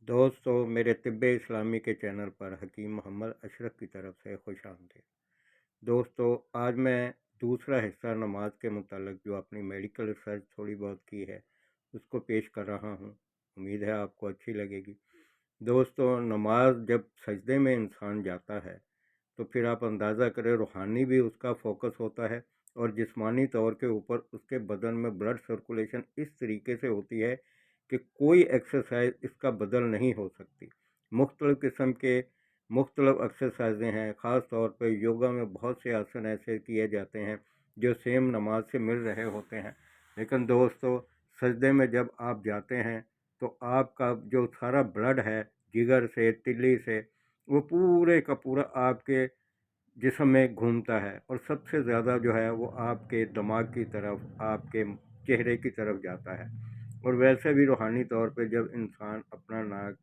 दोस्तों, मेरे तिब्ब इस्लामी के चैनल पर हकीम मोहम्मद अशरफ की तरफ से खुश आमदीद। दोस्तों, आज मैं दूसरा हिस्सा नमाज के मुतालिक जो अपनी मेडिकल रिसर्च थोड़ी बहुत की है उसको पेश कर रहा हूँ। उम्मीद है आपको अच्छी लगेगी। दोस्तों, नमाज जब सजदे में इंसान जाता है तो फिर आप अंदाज़ा करें रूहानी भी उसका फोकस होता है और जिस्मानी तौर के ऊपर उसके बदन में ब्लड सर्कुलेशन इस तरीके से होती है कि कोई एक्सरसाइज इसका बदल नहीं हो सकती। मुख्तलिफ़ किस्म के मुख्तलिफ़ एक्सरसाइजें हैं। ख़ास तौर पर योगा में बहुत से आसन ऐसे किए जाते हैं जो सेम नमाज से मिल रहे होते हैं। लेकिन दोस्तों, सजदे में जब आप जाते हैं तो आपका जो सारा ब्लड है जिगर से तिल्ली से वो पूरे का पूरा आपके जिस्म में घूमता है और सबसे ज़्यादा जो है वो आपके दिमाग की तरफ, आपके चेहरे की तरफ जाता है। और वैसे भी रूहानी तौर पे जब इंसान अपना नाक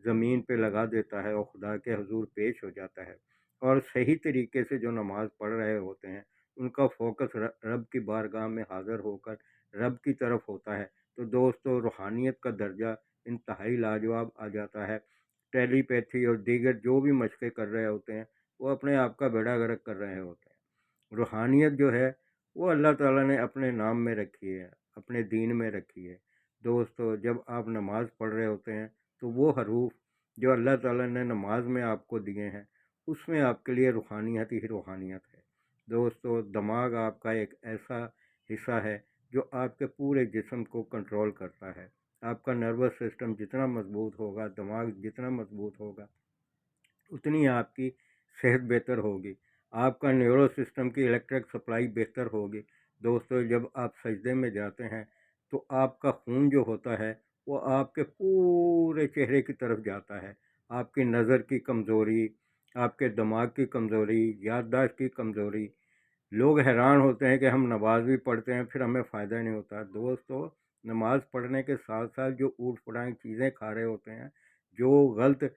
ज़मीन पे लगा देता है और खुदा के हुजूर पेश हो जाता है और सही तरीके से जो नमाज़ पढ़ रहे होते हैं उनका फोकस रब की बारगाह में हाज़िर होकर रब की तरफ होता है, तो दोस्तों रूहानियत का दर्जा इंतहाई लाजवाब आ जाता है। टेलीपैथी और दीगर जो भी मशक़ें कर रहे होते हैं वो अपने आप का बेड़ा गर्क कर रहे होते हैं। रूहानियत जो है वो अल्लाह ताला ने अपने नाम में रखी है, अपने दीन में रखी है। दोस्तों, जब आप नमाज़ पढ़ रहे होते हैं तो वो हरूफ जो अल्लाह ताला ने नमाज में आपको दिए हैं उसमें आपके लिए रूहानियत ही रूहानियत है। दोस्तों, दिमाग आपका एक ऐसा हिस्सा है जो आपके पूरे जिस्म को कंट्रोल करता है। आपका नर्वस सिस्टम जितना मजबूत होगा, दिमाग जितना मजबूत होगा, उतनी आपकी सेहत बेहतर होगी। आपका न्यूरो सिस्टम की इलेक्ट्रिक सप्लाई बेहतर होगी। दोस्तों, जब आप सजदे में जाते हैं तो आपका खून जो होता है वो आपके पूरे चेहरे की तरफ जाता है। आपकी नज़र की कमज़ोरी, आपके दिमाग की कमज़ोरी, याददाश्त की कमज़ोरी, लोग हैरान होते हैं कि हम नमाज भी पढ़ते हैं फिर हमें फ़ायदा नहीं होता। दोस्तों, नमाज पढ़ने के साथ साथ जो ऊट पटांग चीज़ें खा रहे होते हैं, जो गलत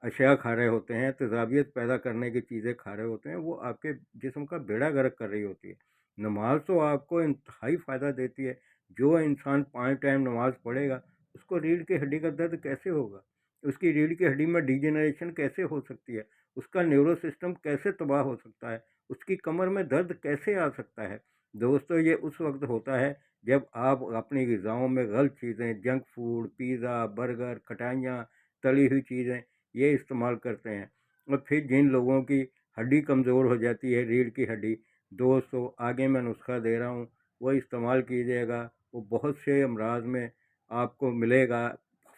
अशिया खा रहे होते हैं, तेज़ाबियत पैदा करने की चीज़ें खा रहे होते हैं, वो आपके जिस्म का बेड़ा गर्क कर रही होती है। नमाज तो आपको इंतहाई फ़ायदा देती है। जो इंसान 5 टाइम नमाज पढ़ेगा उसको रीढ़ की हड्डी का दर्द कैसे होगा? उसकी रीढ़ की हड्डी में डिजेनरेशन कैसे हो सकती है? उसका न्यूरो सिस्टम कैसे तबाह हो सकता है? उसकी कमर में दर्द कैसे आ सकता है? दोस्तों, ये उस वक्त होता है जब आप अपनी ग़िज़ाओं में गलत चीज़ें, जंक फूड, पिज़्ज़ा, बर्गर, खटाइयाँ, तली हुई चीज़ें ये इस्तेमाल करते हैं। और फिर जिन लोगों की हड्डी कमज़ोर हो जाती है, रीढ़ की हड्डी, दोस्तों आगे मैं नुस्खा दे रहा हूँ, वो इस्तेमाल कीजिएगा। वो बहुत से अमराज में आपको मिलेगा,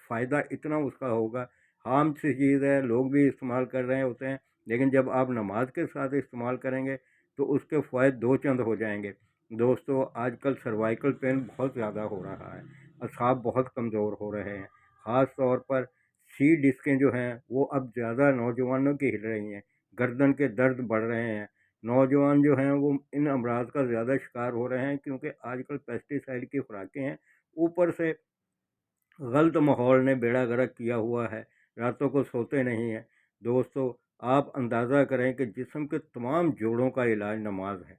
फ़ायदा इतना उसका होगा। आम सी चीज़ है, लोग भी इस्तेमाल कर रहे होते हैं, लेकिन जब आप नमाज के साथ इस्तेमाल करेंगे तो उसके फ़वाइद दो चंद हो जाएंगे। दोस्तों, आजकल सर्वाइकल पेन बहुत ज़्यादा हो रहा है, असाब बहुत कमज़ोर हो रहे हैं। ख़ास तौर पर सी डिस्कें जो हैं वो अब ज़्यादा नौजवानों की हिल रही हैं, गर्दन के दर्द बढ़ रहे हैं। नौजवान जो हैं वो इन अमराज का ज़्यादा शिकार हो रहे हैं क्योंकि आजकल पेस्टिसाइड की खुराकें हैं, ऊपर से गलत माहौल ने बेड़ा गर्क किया हुआ है, रातों को सोते नहीं हैं। दोस्तों, आप अंदाज़ा करें कि जिस्म के तमाम जोड़ों का इलाज नमाज है।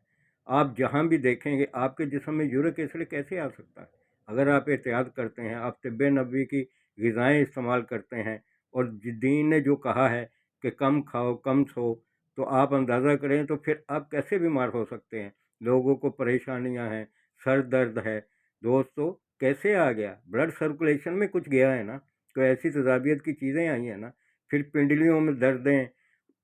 आप जहाँ भी देखेंगे आपके जिस्म में यूरिक एसिड कैसे आ सकता है? अगर आप एहतियात करते हैं, आप तिब्ब नबवी की ग़िज़ाएँ इस्तेमाल करते हैं और दीन ने जो कहा है कि कम खाओ, कम सो, तो आप अंदाज़ा करें तो फिर आप कैसे बीमार हो सकते हैं? लोगों को परेशानियाँ हैं, सर दर्द है। दोस्तों, कैसे आ गया? ब्लड सर्कुलेशन में कुछ गया है ना, तो ऐसी तेज़ाबियत की चीज़ें आई हैं ना। फिर पिंडलियों में दर्दें,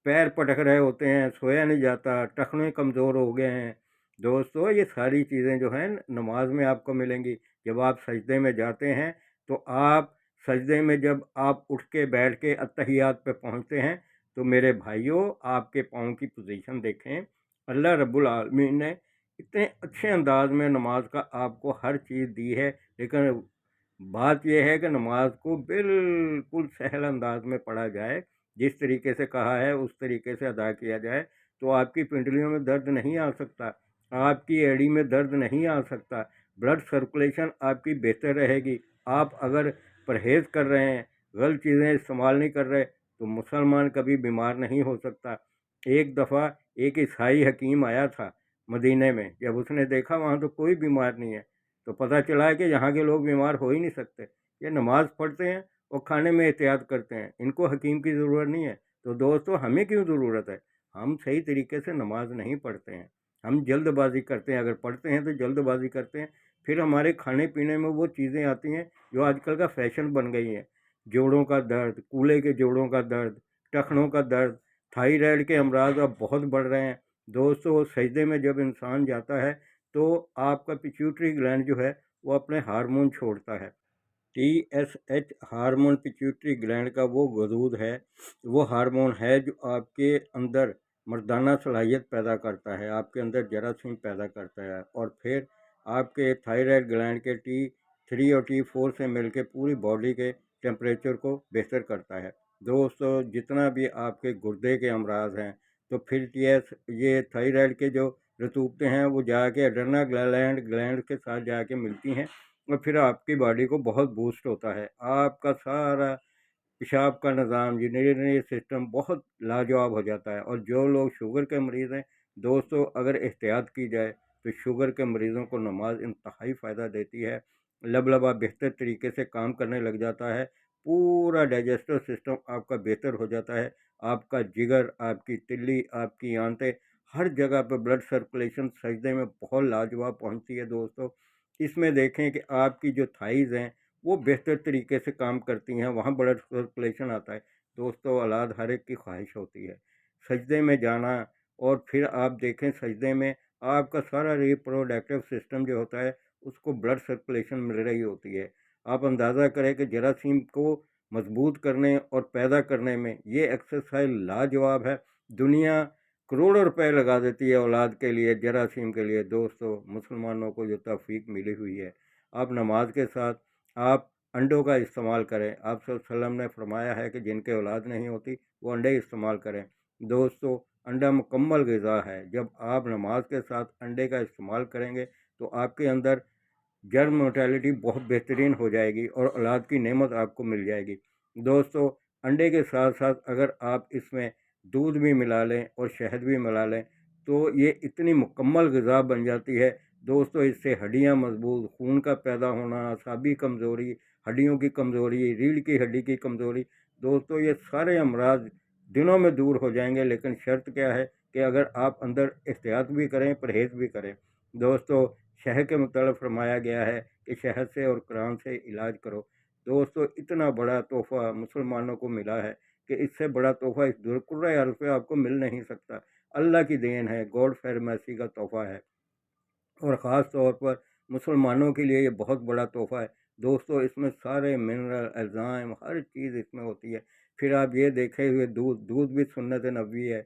पैर पटक रहे होते हैं, सोया नहीं जाता, टखने कमज़ोर हो गए हैं। दोस्तों, ये सारी चीज़ें जो हैं नमाज में आपको मिलेंगी। जब आप सजदे में जाते हैं तो आप सजदे में जब आप उठ के बैठ के अत्तहियात पे पहुँचते हैं तो मेरे भाइयों आपके पाँव की पोजीशन देखें। अल्लाह रब्बुल आलमीन ने इतने अच्छे अंदाज में नमाज का आपको हर चीज़ दी है, लेकिन बात यह है कि नमाज को बिल्कुल सहल अंदाज में पढ़ा जाए, जिस तरीके से कहा है उस तरीके से अदा किया जाए तो आपकी पिंडलियों में दर्द नहीं आ सकता, आपकी एड़ी में दर्द नहीं आ सकता, ब्लड सर्कुलेशन आपकी बेहतर रहेगी। आप अगर परहेज़ कर रहे हैं, गलत चीज़ें इस्तेमाल नहीं कर रहे, तो मुसलमान कभी बीमार नहीं हो सकता। एक दफ़ा एक ईसाई हकीम आया था मदीने में, जब उसने देखा वहाँ तो कोई बीमार नहीं है, तो पता चला है कि यहाँ के लोग बीमार हो ही नहीं सकते। ये नमाज़ पढ़ते हैं और खाने में एहतियात करते हैं। इनको हकीम की ज़रूरत नहीं है। तो दोस्तों हमें क्यों ज़रूरत है? हम सही तरीके से नमाज नहीं पढ़ते हैं, हम जल्दबाजी करते हैं। अगर पढ़ते हैं तो जल्दबाजी करते हैं, फिर हमारे खाने पीने में वो चीज़ें आती हैं जो आजकल का फैशन बन गई हैं। जोड़ों का दर्द, कूल्हे के जोड़ों का दर्द, टखनों का दर्द, थायराइड के अमराज अब बहुत बढ़ रहे हैं। दोस्तों सजदे में जब इंसान जाता है तो आपका पिट्यूटरी ग्लैंड जो है वो अपने हार्मोन छोड़ता है। TSH हार्मोन पिट्यूटरी ग्लैंड का वो वजूद है, वो हार्मोन है जो आपके अंदर मर्दाना सलाहियत पैदा करता है, आपके अंदर जरासीम पैदा करता है, और फिर आपके थायराइड ग्लैंड के T3 और T4 से मिलकर पूरी बॉडी के टेम्परेचर को बेहतर करता है। दोस्तों जितना भी आपके गुर्दे के अमराज हैं, तो फिर ये थायराइड के जो रतूबतें हैं वो जाके अड्रेनल ग्लैंड के साथ जाके मिलती हैं, और फिर आपकी बॉडी को बहुत बूस्ट होता है। आपका सारा पेशाब का निज़ाम, यूरिनरी सिस्टम बहुत लाजवाब हो जाता है। और जो लोग शुगर के मरीज़ हैं, दोस्तों अगर एहतियात की जाए तो शुगर के मरीज़ों को नमाज इंतहाई फ़ायदा देती है। लबलबा बेहतर तरीके से काम करने लग जाता है, पूरा डाइजेस्टिव सिस्टम आपका बेहतर हो जाता है। आपका जिगर, आपकी तिल्ली, आपकी आंतें, हर जगह पर ब्लड सर्कुलेशन सजदे में बहुत लाजवाब पहुंचती है। दोस्तों इसमें देखें कि आपकी जो थाइज़ हैं वो बेहतर तरीके से काम करती हैं, वहाँ ब्लड सर्कुलेशन आता है। दोस्तों औलाद हर एक की ख्वाहिश होती है सजदे में जाना, और फिर आप देखें सजदे में आपका सारा रिप्रोडक्टिव सिस्टम जो होता है उसको ब्लड सर्कुलेशन मिल रही होती है। आप अंदाज़ा करें कि जरासीम को मजबूत करने और पैदा करने में ये एक्सरसाइज लाजवाब है। दुनिया करोड़ों रुपए लगा देती है औलाद के लिए, जरासीम के लिए। दोस्तों मुसलमानों को जो तौफीक मिली हुई है, आप नमाज के साथ आप अंडों का इस्तेमाल करें। आप सल्लल्लाहु अलैहि वसल्लम ने फरमाया है कि जिनके औलाद नहीं होती वो अंडे इस्तेमाल करें। दोस्तों अंडा मुकम्मल ग़िज़ा है। जब आप नमाज के साथ अंडे का इस्तेमाल करेंगे तो आपके अंदर जर्म मोर्टेलिटी बहुत बेहतरीन हो जाएगी और औलाद की नेमत आपको मिल जाएगी। दोस्तों अंडे के साथ साथ अगर आप इसमें दूध भी मिला लें और शहद भी मिला लें तो ये इतनी मुकम्मल ग़िज़ा बन जाती है। दोस्तों इससे हड्डियाँ मजबूत, खून का पैदा होना, असाबी कमज़ोरी, हड्डियों की कमज़ोरी, रीढ़ की हड्डी की कमज़ोरी, दोस्तों ये सारे अमराज दिनों में दूर हो जाएंगे। लेकिन शर्त क्या है कि अगर आप अंदर एहतियात भी करें, परहेज़ भी करें। दोस्तों शहद के मतलब फरमाया गया है कि शहद से और कुरान से इलाज करो। दोस्तों इतना बड़ा तोहफ़ा मुसलमानों को मिला है कि इससे बड़ा तोहफ़ा इस दुर्कुर्रा अर्ज़ पे आपको मिल नहीं सकता। अल्लाह की देन है, गॉड फॉरमेसी का तोहफ़ा है, और ख़ास तौर पर मुसलमानों के लिए ये बहुत बड़ा तोहफ़ा है। दोस्तों इसमें सारे मिनरल, एंजाइम, हर चीज़ इसमें होती है। फिर आप ये देखे हुए दूध भी सुन्नत नबवी है,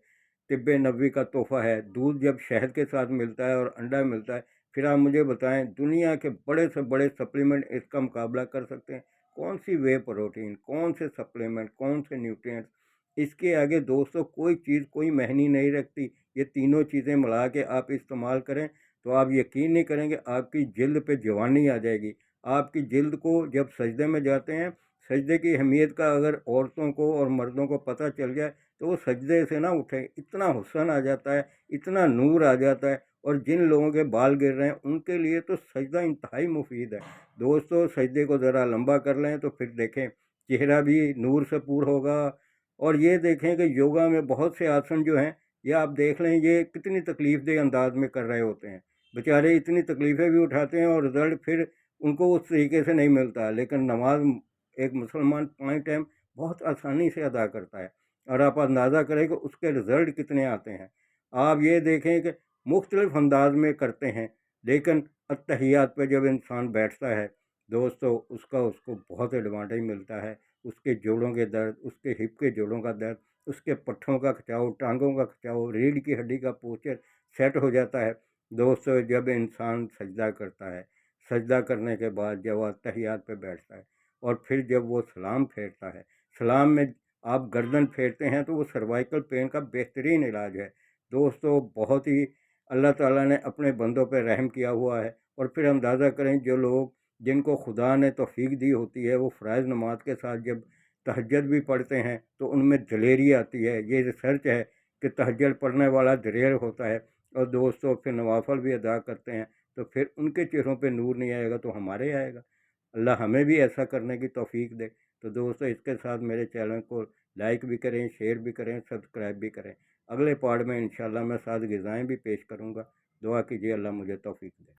तिब्ब नबवी का तोहफ़ा है। दूध जब शहद के साथ मिलता है और अंडा मिलता है, फिर आप मुझे बताएं दुनिया के बड़े से बड़े सप्लीमेंट इसका मुकाबला कर सकते हैं? कौन सी वे प्रोटीन, कौन से सप्लीमेंट, कौन से न्यूट्रिएंट्स, इसके आगे दोस्तों कोई चीज़ कोई मायने नहीं रखती। ये तीनों चीज़ें मिला के आप इस्तेमाल करें तो आप यकीन नहीं करेंगे आपकी जिल्द पे जवानी आ जाएगी। आपकी जिल्द को जब सजदे में जाते हैं, सजदे की अहमियत का अगर औरतों को और मर्दों को पता चल जाए तो वो सजदे से ना उठे, इतना हुस्न आ जाता है, इतना नूर आ जाता है। और जिन लोगों के बाल गिर रहे हैं उनके लिए तो सजदा इंतहाई मुफीद है। दोस्तों सजदे को ज़रा लंबा कर लें तो फिर देखें चेहरा भी नूर से पूर होगा। और ये देखें कि योगा में बहुत से आसन जो हैं, ये आप देख लें ये कितनी तकलीफ़ अंदाज में कर रहे होते हैं। बेचारे इतनी तकलीफ़ें भी उठाते हैं और रिज़ल्ट फिर उनको उस तरीके से नहीं मिलता। लेकिन नमाज एक मुसलमान 5 टाइम बहुत आसानी से अदा करता है, और आप अंदाज़ा करें कि उसके रिज़ल्ट कितने आते हैं। आप ये देखें कि मुख्तलिफ़ अंदाज में करते हैं, लेकिन अत्तहियात पे जब इंसान बैठता है दोस्तों उसको बहुत एडवांटेज मिलता है। उसके जोड़ों के दर्द, उसके हिप के जोड़ों का दर्द, उसके पट्ठों का खिंचाव, टांगों का खिंचाव, रीढ़ की हड्डी का पोस्चर सेट हो जाता है। दोस्तों जब इंसान सजदा करता है, सजदा करने के बाद जब वो तहियात पे बैठता है और फिर जब वो सलाम फेरता है, सलाम में आप गर्दन फेरते हैं तो वो सर्वाइकल पेन का बेहतरीन इलाज है। दोस्तों बहुत ही अल्लाह ताला ने अपने बंदों पर रहम किया हुआ है। और फिर अंदाज़ा करें जो लोग जिनको खुदा ने तौफीक दी होती है वो फ़राइज़ नमाज के साथ जब तहज्जुद भी पढ़ते हैं तो उनमें दिलेरी आती है। ये रिसर्च है कि तहज्जुद पढ़ने वाला दिलेर होता है। और दोस्तों फिर नवाफल भी अदा करते हैं तो फिर उनके चेहरों पे नूर नहीं आएगा तो हमारे आएगा। अल्लाह हमें भी ऐसा करने की तौफीक दे। تو دوستو اس کے ساتھ میرے چینل کو لائک بھی کریں، شیئر بھی کریں، سبسکرائب بھی کریں۔ اگلے پارٹ میں انشاءاللہ میں 7 غذائیں بھی پیش کروں گا۔ دعا کیجیے اللہ مجھے توفیق دے۔